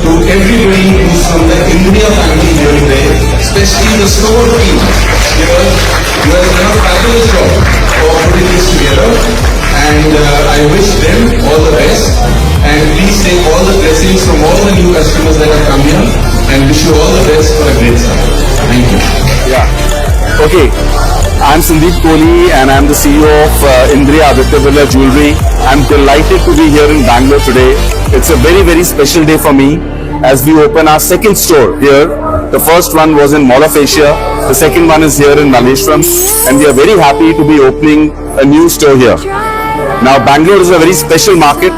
to everybody who's from the India family here today, especially the store team. You have done a fabulous job for putting this together, and I wish them all the best. And please take all the blessings from all the new customers that have come here, and wish you all the best for a great summer. Thank you. Yeah. Okay. I'm Sandeep Kohli and I'm the CEO of Indriya Aditya Birla Jewelry. I'm delighted to be here in Bangalore today. It's a very, very special day for me as we open our second store here. The first one was in Mall of Asia. The second one is here in Malleshwaram, and we are very happy to be opening a new store here. Now, Bangalore is a very special market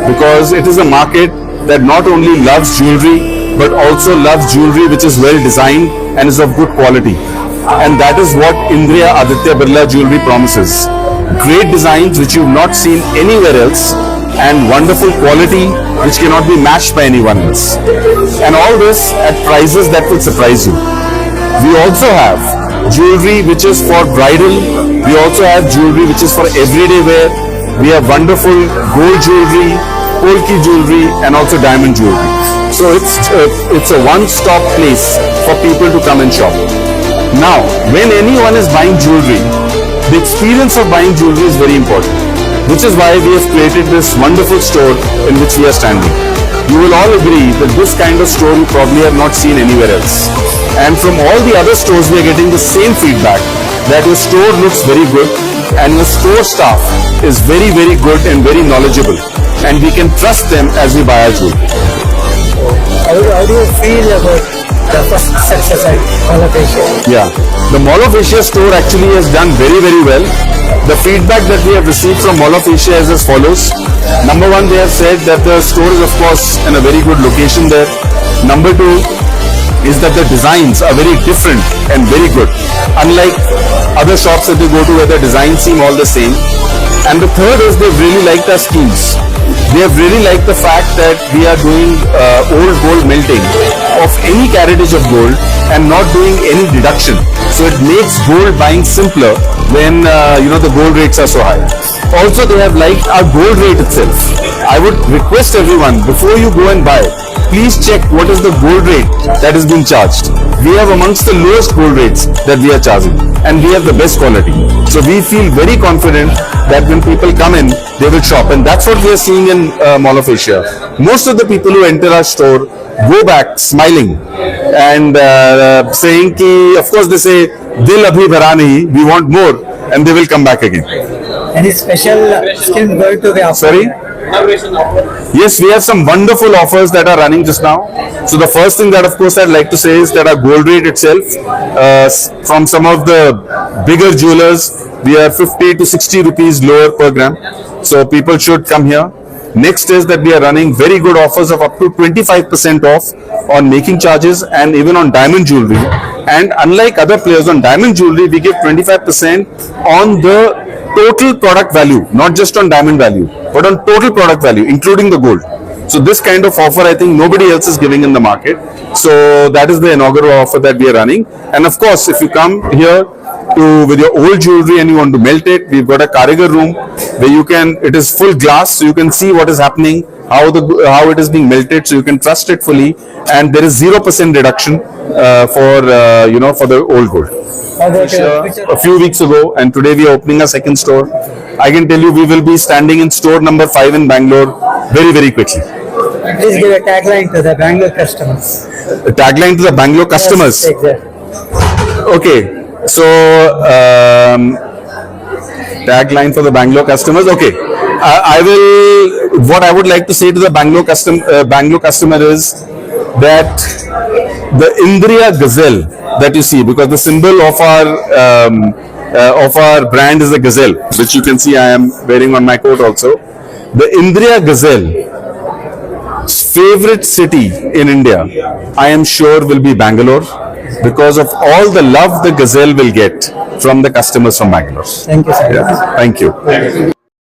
because it is a market that not only loves jewelry but also loves jewelry which is well designed and is of good quality. And that is what Indriya Aditya Birla Jewelry promises. Great designs which you've not seen anywhere else, and wonderful quality which cannot be matched by anyone else. And all this at prices that will surprise you. We also have jewelry which is for bridal. We also have jewelry which is for everyday wear. We have wonderful gold jewelry, polki jewelry, and also diamond jewelry. So it's a one-stop place for people to come and shop. Now, when anyone is buying jewelry, the experience of buying jewelry is very important, which is why we have created this wonderful store in which we are standing. You will all agree that this kind of store you probably have not seen anywhere else. And from all the other stores, we are getting the same feedback that your store looks very good and your store staff is very, very good and very knowledgeable. And we can trust them as we buy our jewelry. How do you feel about the first success at Mall of Asia? Yeah, the Mall of Asia store actually has done very, very well. The feedback that we have received from Mall of Asia is as follows. Number one, they have said that the store is of course in a very good location there. Number two is that the designs are very different and very good, unlike other shops that they go to where the designs seem all the same. And the third is they've really liked our schemes. They have really liked the fact that we are doing old gold melting of any caratage of gold and not doing any deduction. So it makes gold buying simpler when the gold rates are so high. Also, they have liked our gold rate itself. I would request everyone, before you go and buy, please check what is the gold rate that is being charged. We have amongst the lowest gold rates that we are charging, and we have the best quality. So we feel very confident that when people come in, they will shop, and that's what we are seeing in Mall of Asia. Most of the people who enter our store go back smiling and saying ki, of course they say, "Dil abhi bhara nahi, we want more," and they will come back again. Any special scheme going to be offered? Sorry? Yes, we have some wonderful offers that are running just now. So the first thing that of course I'd like to say is that our gold rate itself, from some of the bigger jewelers, we are 50 to 60 rupees lower per gram. So people should come here. Next is that we are running very good offers of up to 25% off on making charges and even on diamond jewelry. And unlike other players on diamond jewelry, we give 25% on the total product value, not just on diamond value, but on total product value, including the gold. So this kind of offer, I think nobody else is giving in the market. So that is the inaugural offer that we are running. And of course, if you come here with your old jewelry and you want to melt it, we've got a Karigar room where it is full glass, so you can see what is happening, how it is being melted, so you can trust it fully. And there is 0% reduction for the old gold. A few weeks ago, and today we are opening a second store. I can tell you we will be standing in store number 5 in Bangalore very, very quickly. Please give a tagline to the Bangalore customers. A tagline to the Bangalore customers? Yes, exactly. Okay, so tagline for the Bangalore customers. Okay, what I would like to say to the Bangalore customer is that the Indriya Gazelle that you see, because the symbol of our brand is a gazelle, which you can see I am wearing on my coat also. The Indriya Gazelle favorite city in India, I am sure, will be Bangalore, because of all the love the gazelle will get from the customers from Bangalore. Thank you, sir. Yeah. Thank you.